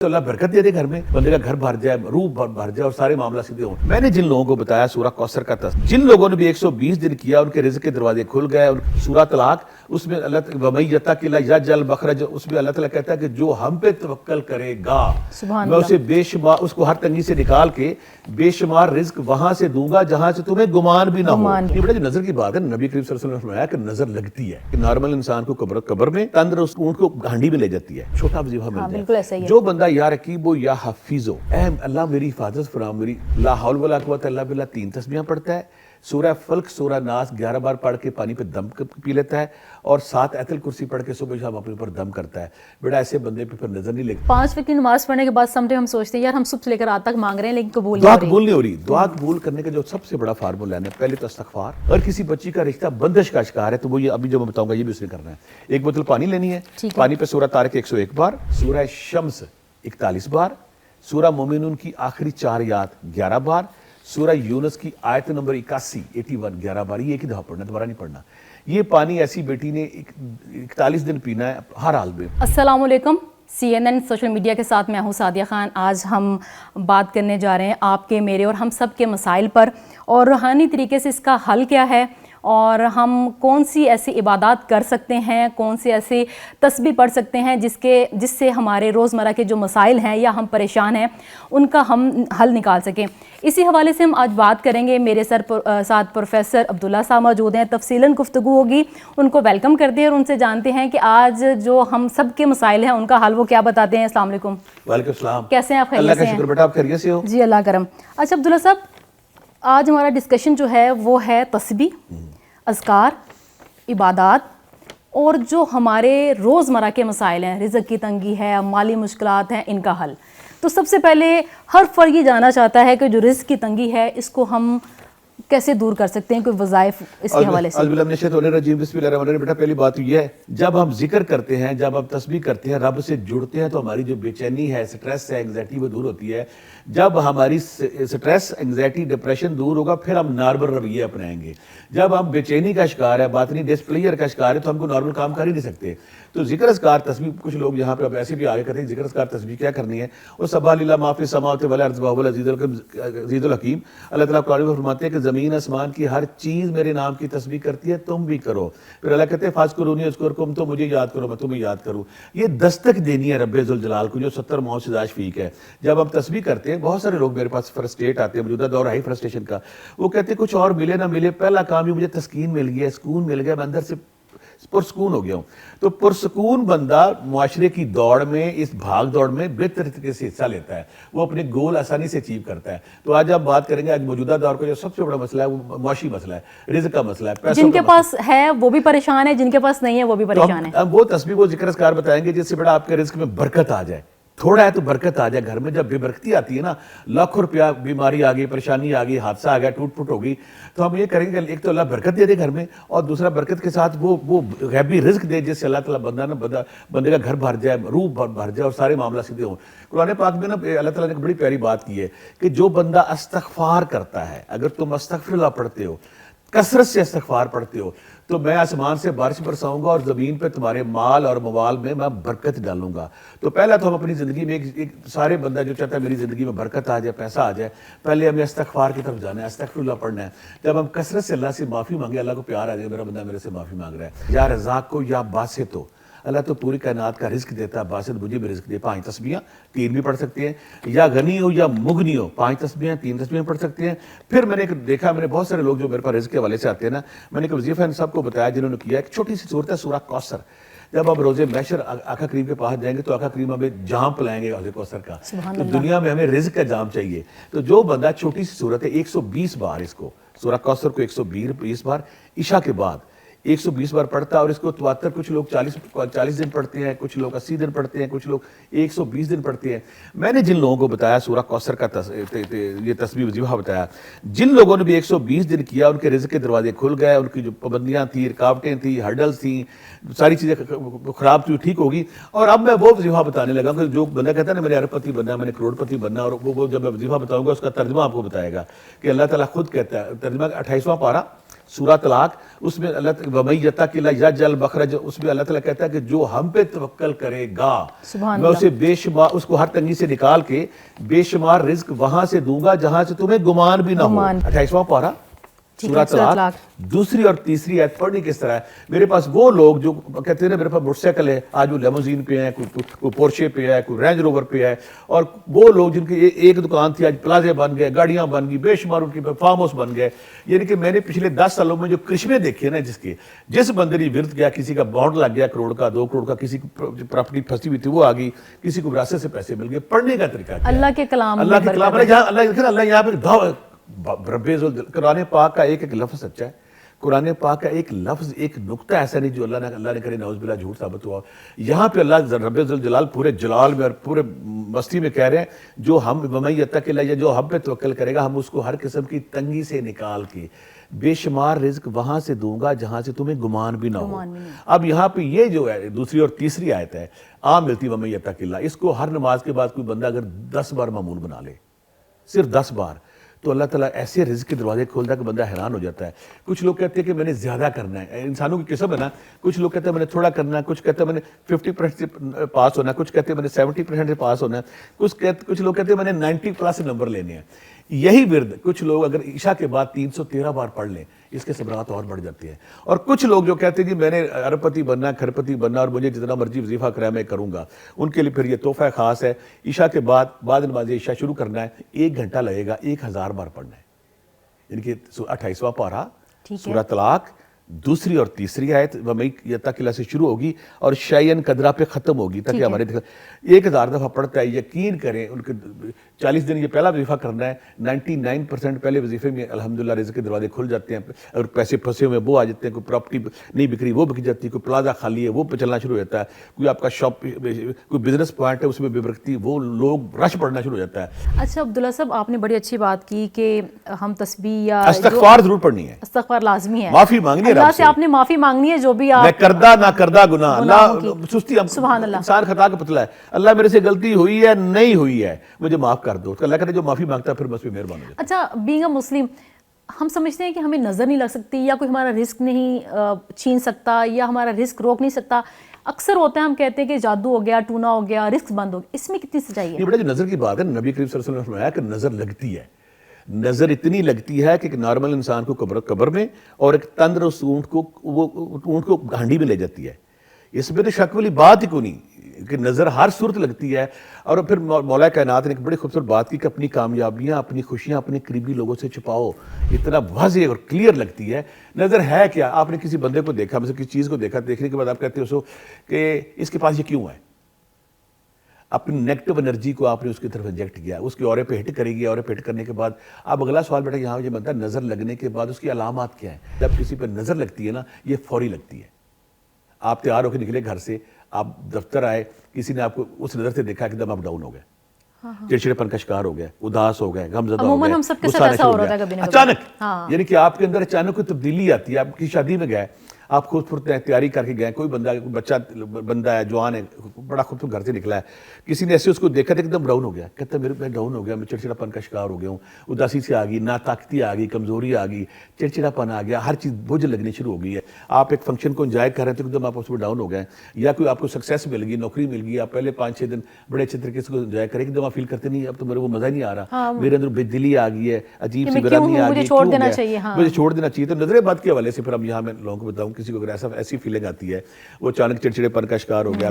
تو اللہ برکت دے دے گھر میں، بندے کا گھر بھر جائے، روح بھر جائے اور سارے معاملہ سیدھے ہوں۔ میں نے جن لوگوں کو بتایا سورہ کوثر کا جن لوگوں نے بھی 120 دن کیا، ان کے رزق کے دروازے کھل گئے۔ سورہ طلاق اس میں اللہ وَمَن يَتَّقِ اللَّهَ يَجْعَلْ مَخْرَجًا، اس میں اللہ تعالیٰ کہتا ہے کہ جو ہم پہ توکل کرے گا میں اسے بے شمار، اس کو ہر تنگی سے نکال کے بے شمار رزق وہاں سے دوں گا جہاں سے تمہیں گمان بھی نہ ہو۔ یہ بڑا جو نظر کی بات ہے، نبی کریم صلی اللہ علیہ وسلم نے فرمایا کہ نظر لگتی ہے کہ نارمل انسان کو قبر میں تندر اس اونٹ کو ہانڈی میں لے جاتی ہے، چھوٹا وظیفہ مل جائے۔ جو بندہ یا رقیب ہو یا حفیظ ہو، اے اللہ میری حفاظت فرما، میری لا حول ولا قوت الا باللہ 3 تسبیحاں پڑھتا ہے، سورہ فلق سورہ ناس 11 بار پڑھ کے پانی پہ دم پی لیتا ہے، اور 7 آیت الکرسی پڑھ کے صبح شام اپنے اوپر دم کرتا ہے، بیٹا ایسے بندے پہ پھر نظر نہیں لگتی۔ 5 وقت کی نماز پڑھنے کے بعد سم ٹائم ہم سوچتے ہیں یار ہم صبح سے لے کر رات تک مانگ رہے ہیں لیکن قبول دعا قبول نہیں ہو رہی۔ دعا قبول کرنے کا جو سب سے بڑا فارمولا ہے، پہلے تو استغفار۔ اگر کسی بچی کا رشتہ بندش کا شکار ہے تو وہ یہ ابھی جو میں بتاؤں گا یہ بھی اس نے کرنا ہے۔ 1 بوتل پانی لینی ہے، پانی پہ سورہ طارق 101 بار، سورہ شمس 41 بار، سورہ مومنون کی آخری 4 آیات 11 بار، سورہ یونس کی آیت نمبر 81 11 بار، یہ ایک ہی دفعہ پڑھنا، دوبارہ نہیں پڑھنا۔ یہ پانی ایسی بیٹی نے 41 دن پینا ہے ہر حال میں۔ السلام علیکم، CNN سوشل میڈیا کے ساتھ میں ہوں سعدیہ خان۔ آج ہم بات کرنے جا رہے ہیں آپ کے، میرے اور ہم سب کے مسائل پر، اور روحانی طریقے سے اس کا حل کیا ہے، اور ہم کون سی ایسی عبادات کر سکتے ہیں، کون سی ایسی تسبیح پڑھ سکتے ہیں جس سے ہمارے روزمرہ کے جو مسائل ہیں یا ہم پریشان ہیں ان کا ہم حل نکال سکیں۔ اسی حوالے سے ہم آج بات کریں گے۔ میرے ساتھ پروفیسر عبداللہ صاحب موجود ہیں، تفصیلاً گفتگو ہوگی، ان کو ویلکم کرتے ہیں اور ان سے جانتے ہیں کہ آج جو ہم سب کے مسائل ہیں ان کا حل وہ کیا بتاتے ہیں۔ السلام علیکم۔ وعلیکم السلام۔ کیسے ہیں آپ؟ خیریت سے ہیں؟ اللہ کا شکر بیٹا، آپ خیریت سے ہو؟ جی اللہ کرم۔ اچھا عبداللہ صاحب، آج ہمارا ڈسکشن جو ہے وہ ہے تسبیح، اذکار، عبادات، اور جو ہمارے روزمرہ کے مسائل ہیں، رزق کی تنگی ہے، مالی مشکلات ہیں، ان کا حل۔ تو سب سے پہلے ہر فرد یہ جاننا چاہتا ہے کہ جو رزق کی تنگی ہے اس کو ہم کیسے دور کر سکتے ہیں، کوئی وظائف اس کے حوالے سے؟ اعوذ باللہ من الشیطان الرجیم، بسم اللہ الرحمن الرحیم۔ بیٹا پہلی بات یہ ہے، جب ہم ذکر کرتے ہیں، جب ہم تسبیح کرتے ہیں، رب سے جڑتے ہیں تو ہماری جو بے چینی ہے، سٹریس ہے، انگزائٹی، وہ دور ہوتی ہے۔ جب ہماری سٹریس، انگزائٹی، ڈپریشن دور ہوگا پھر ہم نارمل رویے اپنائیں گے۔ جب ہم بے چینی کا شکار ہے، باطنی ڈسپلیئر کا شکار ہے، تو ہم کو نارمل کام کر ہی نہیں سکتے۔ تو ذکر اذکار تسبیح، کچھ لوگ یہاں پہ اب ایسے بھی آگے کرتے ہیں ذکر اذکار تسبیح کیا کرنی ہے۔ اور سبح للہ ما فی السماوات والارض وهو العزیز الحکیم۔ اللہ تعالیٰ قرآن میں فرماتے ہیں کہ زمین آسمان کی ہر چیز میرے نام کی تسبیح کرتی ہے، تم بھی کرو۔ پھر اللہ کہتے ہیں فاذکرونی اذکرکم، تو مجھے یاد کرو میں تمہیں یاد کروں۔ یہ دستک دینی ہے رب ذوالجلال کو، جو 70 ماؤں سے زائد فیق ہے۔ جب ہم تسبیح کرتے ہیں، بہت سارے لوگ میرے پاس فرسٹریٹ آتے ہیں، موجودہ دور ہے فرسٹریشن کا، وہ کہتے ہیں کچھ اور ملے نہ ملے، پہلا کام یہ مجھے تسکین مل گیا، سکون مل گیا، میں اندر سے پرسکون ہو گیا ہوں۔ تو پرسکون بندہ معاشرے کی دوڑ میں، اس بھاگ دوڑ میں بہتر طریقے سے حصہ لیتا ہے، وہ اپنے گول آسانی سے اچیو کرتا ہے۔ تو آج آپ بات کریں گے، آج موجودہ دور کا جو سب سے بڑا مسئلہ ہے وہ معاشی مسئلہ ہے، رزق کا مسئلہ ہے، پیسوں جن کے پاس ہے وہ بھی پریشان ہے، جن کے پاس نہیں ہے وہ بھی پریشان ہے۔ ہم وہ تسبیح وہ ذکر اذکار بتائیں گے جس سے بڑا آپ کے رزق میں برکت آ جائے۔ تھوڑا ہے تو برکت آ جائے گھر میں۔ جب بے برکتی آتی ہے نا، لاکھوں روپیہ بیماری آ گئی، پریشانی آ گئی، حادثہ آ گیا، ٹوٹ پھوٹ ہو گئی، تو ہم یہ کریں گے ایک تو اللہ برکت دے دے گھر میں، اور دوسرا برکت کے ساتھ وہ غیبی رزق دے جس سے اللہ تعالیٰ بندے کا گھر بھر جائے، روح بھر جائے اور سارے معاملہ سیدھے ہوں۔ قرآن پاک میں نا اللہ تعالیٰ نے ایک بڑی پیاری بات کی ہے کہ جو بندہ استغفار کرتا ہے، اگر تم استغفر اللہ پڑھتے ہو، کثرت سے استغفار پڑھتے ہو، تو میں آسمان سے بارش برساؤں گا اور زمین پہ تمہارے مال اور موال میں برکت ڈالوں گا۔ تو پہلا تو ہم اپنی زندگی میں ایک سارے بندہ جو چاہتا ہے میری زندگی میں برکت آ جائے، پیسہ آ جائے، پہلے ہمیں استغفار کی طرف جانا ہے، استغفر اللہ پڑھنا ہے۔ جب ہم کثرت سے اللہ سے معافی مانگے، اللہ کو پیار آ جائے، میرا بندہ میرے سے معافی مانگ رہا ہے، یا رزاق کو یا باسط ہو، اللہ تو پوری کائنات کا رزق دیتا ہے، باسط مجھے بھی رزق دے۔ 5 تسبیحاں 3 بھی پڑھ سکتے ہیں، یا غنی ہو یا مغنی ہو، 5 تسبیحاں 3 تسبیحاں پڑھ سکتے ہیں۔ پھر میں نے دیکھا، میں نے بہت سارے لوگ جو میرے پاس رزق کے حوالے سے آتے ہیں نا، میں نے ایک وظیفہ ان سب کو بتایا جنہوں نے کیا۔ ایک چھوٹی سی صورت ہے سورہ کوثر۔ جب ہم روزے محشر آقا کریم کے پاس جائیں گے تو آقا کریم ہمیں جام پلائیں گے حوض کوثر کا۔ تو دنیا میں ہمیں رزق کا جام چاہیے، تو جو بندہ چھوٹی سی صورت ہے 120 بار اس کو، سورہ کوثر کو 120 بار عشاء کے بعد 120 بار پڑھتا ہے، اور اس کو تواتر کچھ لوگ 40 دن پڑھتے ہیں، کچھ لوگ 80 دن پڑھتے ہیں، کچھ لوگ 120 دن پڑھتے ہیں۔ میں نے جن لوگوں کو بتایا سورہ کوثر کا یہ تسبیح وظیفہ بتایا، جن لوگوں نے بھی 120 دن کیا ان کے رزق کے دروازے کھل گئے، ان کی جو پابندیاں تھیں، رکاوٹیں تھیں، ہرڈلز تھیں، ساری چیزیں خراب تھی، ٹھیک ہوگی۔ اور اب میں وہ وظیفہ بتانے لگا کہ جو بندہ کہتا ہے نا میں نے ارب پتی بننا، میں نے کروڑ پتی بننا، اور وہ جب میں وظیفہ بتاؤں گا اس کا ترجمہ آپ کو بتائے گا کہ اللہ تعالیٰ خود کہتا ہے، ترجمہ 28واں پارہ سورہ طلاق، اس میں اللہ وَمَن يَتَّقِ اللَّهَ يَجْعَلْ مَخْرَجًا، اس میں اللہ تعالیٰ کہتا ہے کہ جو ہم پہ توکل کرے گا سبحان میں اللہ۔ اسے بے شمار، اس کو ہر تنگی سے نکال کے بے شمار رزق وہاں سے دوں گا جہاں سے تمہیں گمان بھی نہ ہو۔ 28واں پارہ سورہ طلاق دوسری اور تیسری آیت پڑھنی کس طرح ہے؟ میرے پاس وہ لوگ جو کہتے ہیں نا میرے پاس موٹر سائیکل ہے، آج وہ لیموزین پہ ہے، کوئی پورشے پہ ہے، کوئی رینج روور پہ ہے، اور وہ لوگ جن کی ایک دکان تھی آج پلازے بن گئے، گاڑیاں بن گئی، بے شمار ان کی فارم ہاؤس بن گئے۔ یعنی کہ میں نے پچھلے 10 سالوں میں جو کرشمے دیکھے نا، جس بندے نے ورد گیا، کسی کا بانڈ لگ گیا کروڑ کا 2 کروڑ کا، کسی کی پراپرٹی پھنسی ہوئی تھی وہ آ گئی، کسی کو وراثت سے پیسے مل گئے۔ پڑھنے کا طریقہ کیا ہے؟ اللہ کے کلام، اللہ کے کلام، اللہ یہاں پہ قرآن پاک کا ایک ایک لفظ سچا ہے۔ قرآن پاک کا ایک لفظ، ایک نقطہ ایسا نہیں جو اللہ نے کرے نعوذ باللہ جھوٹ ثابت ہوا۔ یہاں پہ اللہ رب ذوالجلال پورے جلال میں اور پورے مستی میں کہہ رہے ہیں جو ہم وَمَن يَتَّقِ اللَّهَ، جو ہم پہ توکل کرے گا ہم اس کو ہر قسم کی تنگی سے نکال کے بے شمار رزق وہاں سے دوں گا جہاں سے تمہیں گمان بھی نہ ہو۔ اب یہاں پہ یہ جو ہے دوسری اور تیسری آیت ہے، عام ملتی وَمَن يَتَّقِ اللَّهَ، اس کو ہر نماز کے بعد کوئی بندہ اگر 10 بار معمول بنا لے، صرف 10 بار، تو اللہ تعالیٰ ایسے رزق کے دروازے کھولتا ہے کہ بندہ حیران ہو جاتا ہے۔ کچھ لوگ کہتے ہیں کہ میں نے زیادہ کرنا ہے، انسانوں کی قسم ہے نا، کچھ لوگ کہتے ہیں میں نے تھوڑا کرنا ہے، کچھ کہتے ہیں میں نے 50% سے پاس ہونا ہے، کچھ کہتے ہیں میں نے 70% سے پاس ہونا ہے، کچھ لوگ کہتے ہیں میں نے 90+ نمبر لینے ہیں۔ یہی ورد کچھ لوگ اگر عشاء کے بعد 313 بار پڑھ لیں، اس کے ثمرات اور بڑھ جاتی ہیں۔ اور کچھ لوگ جو کہتے ہیں جی میں نے ارب پتی بننا ہے، کھر پتی بننا، اور مجھے جتنا مرضی وظیفہ کرا میں کروں گا، ان کے لیے پھر یہ تحفہ خاص ہے، عشاء کے بعد نماز عشاء شروع کرنا ہے، 1 گھنٹہ لگے گا، 1000 بار پڑھنا ہے۔ یعنی کہ 28واں پارہ سورہ طلاق دوسری اور تیسری آیت وَمَن يَتَّقِ اللَّهَ سے شروع ہوگی اور شیئن قدرہ پہ ختم ہوگی، تاکہ ہمارے 1000 دفعہ پڑھتا ہے۔ یقین کریں ان کے 40 دن یہ پہلا وظیفہ کرنا ہے، 99% پہلے وظیفے میں الحمدللہ رزق کے دروازے کھل جاتے ہیں، اور پیسے پھنسے ہوئے وہ آ جاتے ہیں، کوئی پراپرٹی نہیں بکری وہ بک جاتی ہے، کوئی پلازا خالی ہے وہ پہ چلنا شروع ہو جاتا ہے، کوئی آپ کا شاپ کوئی بزنس پوائنٹ ہے اس میں بے برکتی، وہ لوگ رش پڑنا شروع ہو جاتا ہے۔ اچھا عبداللہ صاحب، آپ نے بڑی اچھی بات کی کہ ہم تسبیح یا استغفار ضرور پڑھنی ہے، استغفار لازمی ہے، معافی مانگنی ہے اللہ سے آپ نے معافی مانگنی ہے جو بھی آپ میں کردہ نہ کردہ گناہ، اللہ سستی، سبحان اللہ، انسان خطا کا پتلا ہے، اللہ میرے سے غلطی ہوئی ہے نہیں ہوئی ہے مجھے معاف کر دو، اللہ کہتے جو معافی مانگتا ہے پھر بس پہ مہربان ہو جاتا ہے۔ اچھا بینگ اے مسلم ہم سمجھتے ہیں کہ ہمیں نظر نہیں لگ سکتی، یا کوئی ہمارا رزق نہیں چھین سکتا، یا ہمارا رزق روک نہیں سکتا۔ اکثر ہوتا ہے ہم کہتے ہیں کہ جادو ہو گیا، ٹونا ہو گیا، رزق بند ہو گیا، اس میں کتنی سچائی ہے؟ یہ بڑا جو نظر کی بات ہے، نبی کریم صلی اللہ علیہ وسلم نے فرمایا کہ نظر لگتی ہے، نظر اتنی لگتی ہے کہ ایک نارمل انسان کو قبر میں اور ایک تندرست اونٹ کو ہانڈی میں لے جاتی ہے۔ اس میں تو شک والی بات ہی کو نہیں کہ نظر ہر صورت لگتی ہے۔ اور پھر مولا کائنات نے ایک بڑی خوبصورت بات کی کہ اپنی کامیابیاں، اپنی خوشیاں اپنے قریبی لوگوں سے چھپاؤ، اتنا واضح اور کلیئر لگتی ہے۔ نظر ہے کیا؟ آپ نے کسی بندے کو دیکھا، مثلا کسی چیز کو دیکھا، دیکھنے کے بعد آپ کہتے ہو کہ اس کے پاس یہ کیوں ہے؟ اپنی نیگیٹو انرجی کو آپ نے اس کی طرف انجیکٹ کیا، اس کی اورے پہ ہٹ کرے گی، اورے پہ ہٹ کرنے کے بعد اب اگلا سوال بیٹا یہاں یہ بنتا ہے نظر لگنے کے بعد اس کی علامات کیا ہیں؟ جب کسی پہ نظر لگتی ہے نا، یہ فوری لگتی ہے۔ آپ تیار ہو کے نکلے گھر سے، آپ دفتر آئے، کسی نے آپ کو اس نظر سے دیکھا، ایک دم آپ ڈاؤن ہو گئے، چڑچڑےپن کا شکار ہو گئے، اداس ہو گئے، غمزدہ ہو گئے، ہم سب کے ساتھ ایسا ہو رہا ہے کبھی نہ کبھی، اچانک، یعنی کہ آپ کے اندر اچانک کوئی تبدیلی آتی ہے۔ آپ کی شادی میں گئے، آپ خود پھرتے ہیں، تیاری کر کے گئے، کوئی بچہ بندہ ہے، جوان ہے، بڑا خوبصورت گھر سے نکلا ہے، کسی نے ایسے اس کو دیکھا تو ایک دم ڈاؤن ہو گیا، کہتا ہے میں ڈاؤن ہو گیا، میں چڑچڑاپن کا شکار ہو گیا ہوں، اداسی سے آ گئی، ناطاقتی آ گئی، کمزوری آ گئی، چڑچڑاپن آ گیا، ہر چیز بوجھ لگنی شروع ہو گئی ہے۔ آپ ایک فنکشن کو انجوائے کر رہے ہیں تو ایک دم آپ اس میں ڈاؤن ہو گئے، یا کوئی آپ کو سکسیس مل گئی، نوکری مل گئی، آپ پہلے 5-6 دن بڑے اچھے طریقے سے انجوائے کریں، ایک دم آپ فیل کرتے نہیں اب تو میرے وہ مزہ نہیں آ رہا، میرے اندر بے دلی آ گئی ہے، عجیب سی برہمی آ گئی، مجھے چھوڑ دینا چاہیے۔ تو نظر بد کے حوالے سے پھر ہم یہاں میں لوگوں کو بتاؤں، کسی کو اگر ایسی فیلنگ آتی ہے، وہ اچانک چڑچڑے پن کا شکار ہو گیا،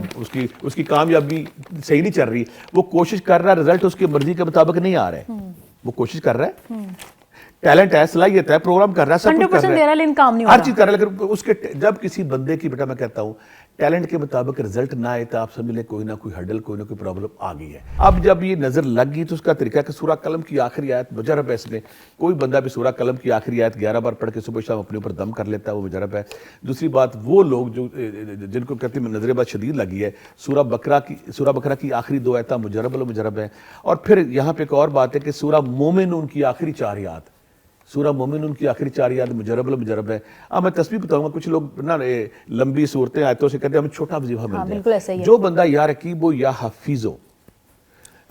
اس کی کامیابی صحیح نہیں چل رہی، وہ کوشش کر رہا ہے، رزلٹ اس کی مرضی کے مطابق نہیں آ رہا ہے، وہ کوشش کر رہا ہے، ٹیلنٹ ہے، صلاحیت ہے، پروگرام کر رہا ہے، سب کچھ کر رہا ہے، ہر چیز کر رہا ہے، لیکن اس کے جب کسی بندے کی بیٹا میں کہتا ہوں ٹیلنٹ کے مطابق رزلٹ نہ آئے تو آپ سمجھ لیں کوئی نہ کوئی ہڈل، کوئی نہ کوئی پرابلم آ گئی ہے۔ اب جب یہ نظر لگ گئی تو اس کا طریقہ ہے کہ سورہ قلم کی آخری آیت مجرب ہے، اس میں کوئی بندہ بھی سورہ قلم کی آخری آیت 11 بار پڑھ کے صبح شام اپنے اوپر دم کر لیتا ہے، وہ مجرب ہے۔ دوسری بات، وہ لوگ جو جن کو کہتے ہیں نظر بد شدید لگی ہے، سورہ بقرہ کی آخری 2 آیتیں مجرب ہیں۔ اور پھر یہاں پہ ایک اور بات ہے کہ سورہ مومنون کی آخری 4 آیات، سورہ مومنون کی آخری 4 آیات مجرب ہے۔ اب میں تسبیح بتاؤں گا، کچھ لوگ نا لمبی صورتیں آیتوں سے کہتے ہیں ہمیں چھوٹا وظیفہ مل جائے، جو بندہ یا رقیب ہو یا حفیظ ہو،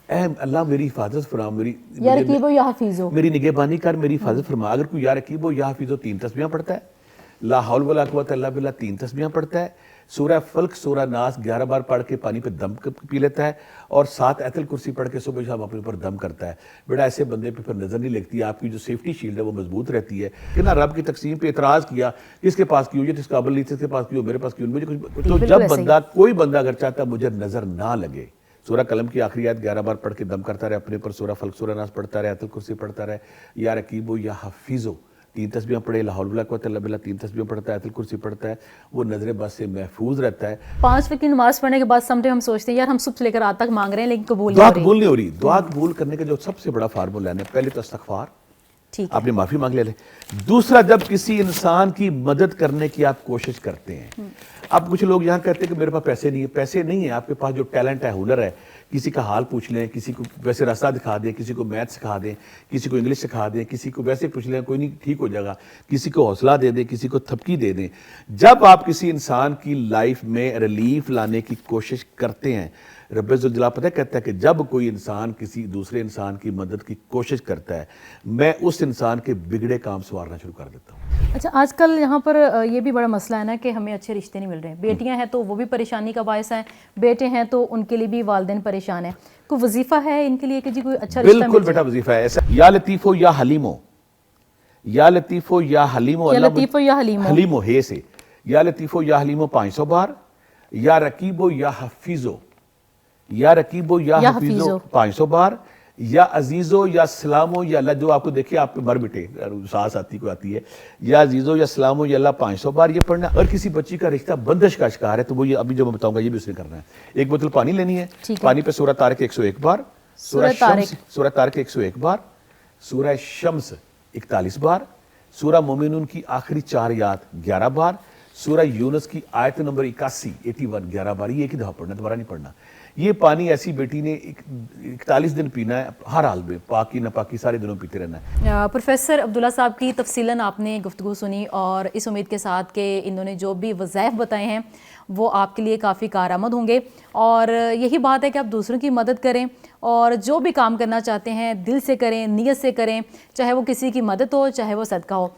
اے اللہ میری حفاظت فرما، یا رقیب و یا حفیظ ہو، میری نگہبانی کر، میری حفاظت فرما. اگر کوئی یا رقیب و یا حفیظ ہو 3 تسبیحاں پڑھتا ہے، لا حول ولا قوت الا باللہ 3 تسبیحاں پڑھتا ہے، سورہ فلق سورہ ناس 11 بار پڑھ کے پانی پہ دم پی لیتا ہے، اور 7 آیت الکرسی پڑھ کے صبح شام اپنے اوپر دم کرتا ہے، بیٹا ایسے بندے پہ پھر نظر نہیں لگتی، آپ کی جو سیفٹی شیلڈ ہے وہ مضبوط رہتی ہے. کہ نہ رب کی تقسیم پہ اعتراض کیا، کس کے پاس کیوں، یہ جس قابل نہیں تھا اس کے پاس کیوں، میرے پاس کیوں، مجھے کچھ. تو جب بندہ کوئی بندہ اگر چاہتا ہے مجھے نظر نہ لگے، سورہ قلم کی آخری آیت 11 بار پڑھ کے دم کرتا رہے اپنے پر، سورہ فلق سورہ ناس پڑھتا رہے، آیت الکرسی پڑھتا رہے، یا رقیب یا حفیظ 3 تسبیحاں پڑھے، لا حول ولا قوت الا باللہ 3 تسبیحاں پڑھتا ہے، آیت الکرسی پڑھتا ہے، وہ نظر بد سے محفوظ رہتا ہے. 5 وقت کی نماز پڑھنے کے بعد سم ٹائم ہم سوچتے ہیں یار ہم صبح سے لے کر رات تک مانگ رہے ہیں لیکن قبول دعا نہیں ہو رہی. قبول نہیں ہو رہی. دعا قبول کرنے کا جو سب سے بڑا فارمولا ہے، پہلے تو استغفار، ٹھیک آپ نے معافی مانگ لے. دوسرا، جب کسی انسان کی مدد کرنے کی آپ کوشش کرتے ہیں، اب کچھ لوگ یہاں کہتے ہیں کہ میرے پاس پیسے نہیں ہیں. پیسے نہیں ہیں، آپ کے پاس جو ٹیلنٹ ہے، ہنر ہے، کسی کا حال پوچھ لیں، کسی کو ویسے راستہ دکھا دیں، کسی کو میتھ سکھا دیں، کسی کو انگلش سکھا دیں، کسی کو ویسے پوچھ لیں کوئی نہیں ٹھیک ہو جائے گا، کسی کو حوصلہ دے دیں، کسی کو تھپکی دے دیں. جب آپ کسی انسان کی لائف میں ریلیف لانے کی کوشش کرتے ہیں، رب ذوالجلال پتہ کہتا ہے کہ جب کوئی انسان کسی دوسرے انسان کی مدد کی کوشش کرتا ہے، میں اس انسان کے بگڑے کام سنوارنا شروع کر دیتا ہوں. اچھا، آج کل یہاں پر یہ بھی بڑا مسئلہ ہے نا کہ ہمیں اچھے رشتے نہیں مل رہے. بیٹیاں ہیں تو وہ بھی پریشانی کا باعث ہیں، بیٹے ہیں تو ان کے لیے بھی والدین پریشان ہیں. کوئی وظیفہ ہے ان کے لیے کہ جی کوئی اچھا رشتہ بالکل بیٹا وظیفہ ہے ایسا، یا لطیفو یا حلیمو، یا لطیفو یا حلیمو، یا لطیف و یا حلیم ہو. حلیمو ہے سے، یا لطیفو یا حلیمو 500 بار، یا رقیبو یا حفیظو، یا رقیبو یا حفیظو 500 بار، یا عزیزو یا سلامو یا اللہ، جو آپ کو دیکھیں آپ پہ مر بٹے سانس آتی کو آتی ہے، یا عزیزو یا سلامو یا اللہ 500 بار یہ پڑھنا. اور کسی بچی کا رشتہ بندش کا شکار ہے تو وہ یہ ابھی جو میں بتاؤں گا یہ بھی اس نے کرنا ہے. ایک بوتل پانی لینی ہے، پانی پہ سورہ طارق 101 بار، سورہ طارق 101 بار، سورہ شمس 41 بار، سورہ مومنون کی آخری 4 آیات 11 بار، سورہ یونس کی آیت نمبر 81 11 بار. یہ ایک ہی دفعہ پڑھنا، دوبارہ نہیں پڑھنا. یہ پانی ایسی بیٹی نے 41 دن پینا ہے، ہر حال میں، پاکی ناپاکی سارے دنوں پیتے رہنا ہے. پروفیسر عبداللہ صاحب کی تفصیلاً آپ نے گفتگو سنی، اور اس امید کے ساتھ کہ انہوں نے جو بھی وظائف بتائے ہیں وہ آپ کے لیے کافی کارآمد ہوں گے. اور یہی بات ہے کہ آپ دوسروں کی مدد کریں، اور جو بھی کام کرنا چاہتے ہیں دل سے کریں، نیت سے کریں، چاہے وہ کسی کی مدد ہو چاہے وہ صدقہ ہو.